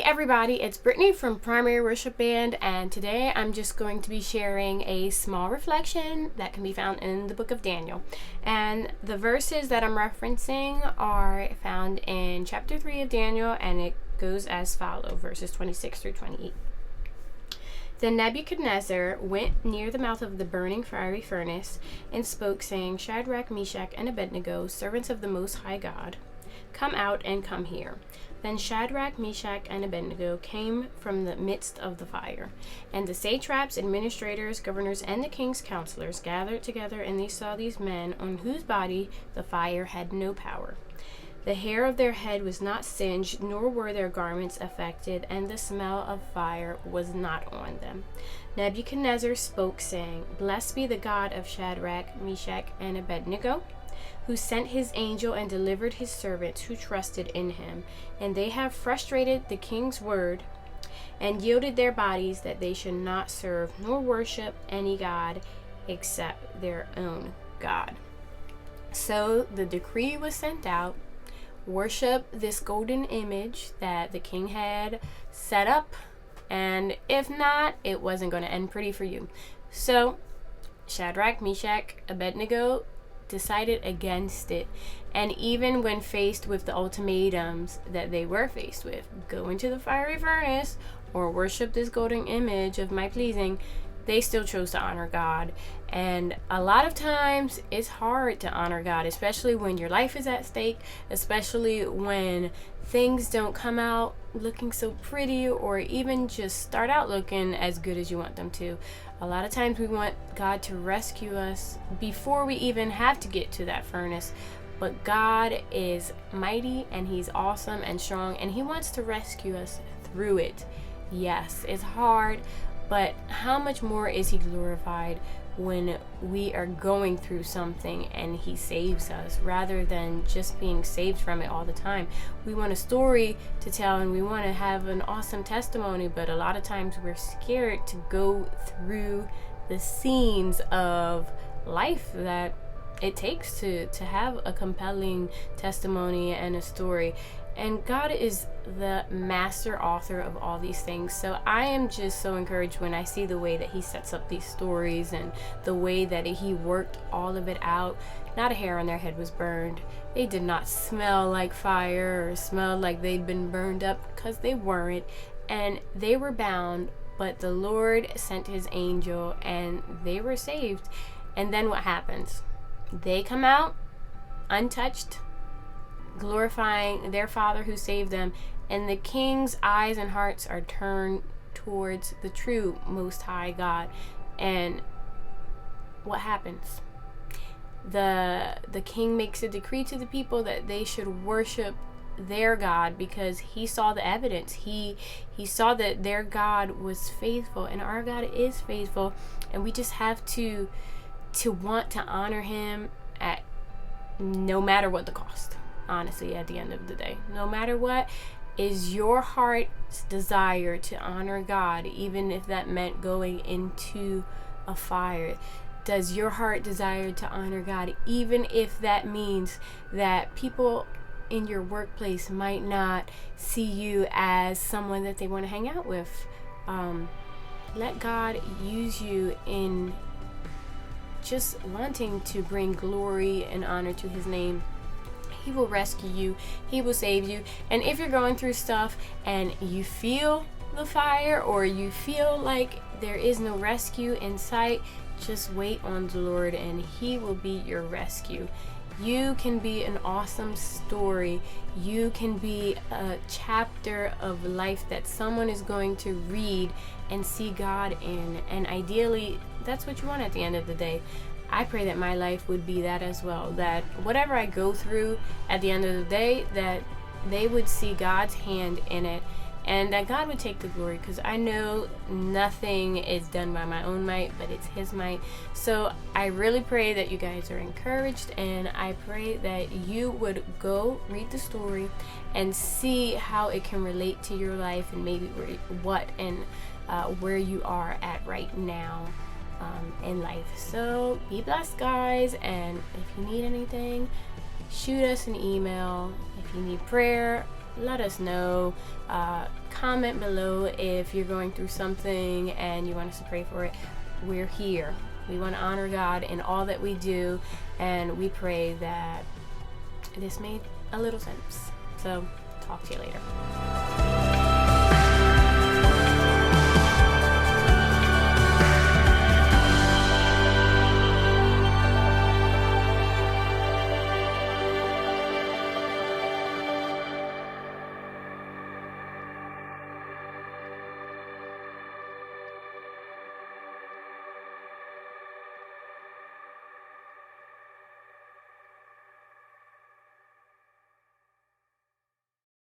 everybody, it's Brittany from Primary Worship Band, and today I'm just going to be sharing a small reflection that can be found in the book of Daniel. And the verses that I'm referencing are found in chapter 3 of Daniel, and it goes as follows, verses 26 through 28. Then Nebuchadnezzar went near the mouth of the burning fiery furnace and spoke, saying, Shadrach, Meshach, and Abednego, servants of the Most High God, come out and come here. Then Shadrach, Meshach, and Abednego came from the midst of the fire. And the satraps, administrators, governors, and the king's counselors gathered together, and they saw these men on whose body the fire had no power. The hair of their head was not singed, nor were their garments affected, and the smell of fire was not on them. Nebuchadnezzar spoke, saying, Blessed be the God of Shadrach, Meshach, and Abednego, who sent his angel and delivered his servants who trusted in him. And they have frustrated the king's word and yielded their bodies that they should not serve nor worship any god except their own God. So the decree was sent out. Worship this golden image that the king had set up, and if not, it wasn't going to end pretty for you. So Shadrach, Meshach, Abednego decided against it, and even when faced with the ultimatums that they were faced with, go into the fiery furnace or worship this golden image of my pleasing, they still chose to honor God. And a lot of times it's hard to honor God, especially when your life is at stake, especially when things don't come out looking so pretty, or even just start out looking as good as you want them to. A lot of times we want God to rescue us before we even have to get to that furnace. But God is mighty, and he's awesome and strong, and he wants to rescue us through it. Yes, it's hard, but how much more is he glorified when we are going through something and he saves us, rather than just being saved from it all the time. We want a story to tell, and we want to have an awesome testimony, but a lot of times we're scared to go through the scenes of life that it takes to have a compelling testimony and a story. And God is the master author of all these things. So I am just so encouraged when I see the way that he sets up these stories and the way that he worked all of it out. Not a hair on their head was burned. They did not smell like fire or smell like they'd been burned up, because they weren't. And they were bound, but the Lord sent his angel and they were saved. And then what happens? They come out untouched, glorifying their Father who saved them, and the king's eyes and hearts are turned towards the true Most High God. And what happens? The king makes a decree to the people that they should worship their God, because he saw the evidence. He saw that their God was faithful, and our God is faithful, and we just have to want to honor him at no matter what the cost. Honestly, at the end of the day, no matter what, is your heart's desire to honor God, even if that meant going into a fire? Does your heart desire to honor God, even if that means that people in your workplace might not see you as someone that they want to hang out with? Let God use you in just wanting to bring glory and honor to his name. He will rescue you. He will save you. And if you're going through stuff and you feel the fire, or you feel like there is no rescue in sight, just wait on the Lord, and he will be your rescue. You can be an awesome story. You can be a chapter of life that someone is going to read and see God in. And ideally, that's what you want at the end of the day. I pray that my life would be that as well, that whatever I go through at the end of the day, that they would see God's hand in it, and that God would take the glory, because I know nothing is done by my own might, but it's his might. So I really pray that you guys are encouraged, and I pray that you would go read the story and see how it can relate to your life, and maybe where you are at right now in life. So be blessed, guys, and if you need anything, shoot us an email. If you need prayer, let us know. Comment below if you're going through something and you want us to pray for it. We're here. We want to honor God in all that we do, and we pray that this made a little sense. So, talk to you later.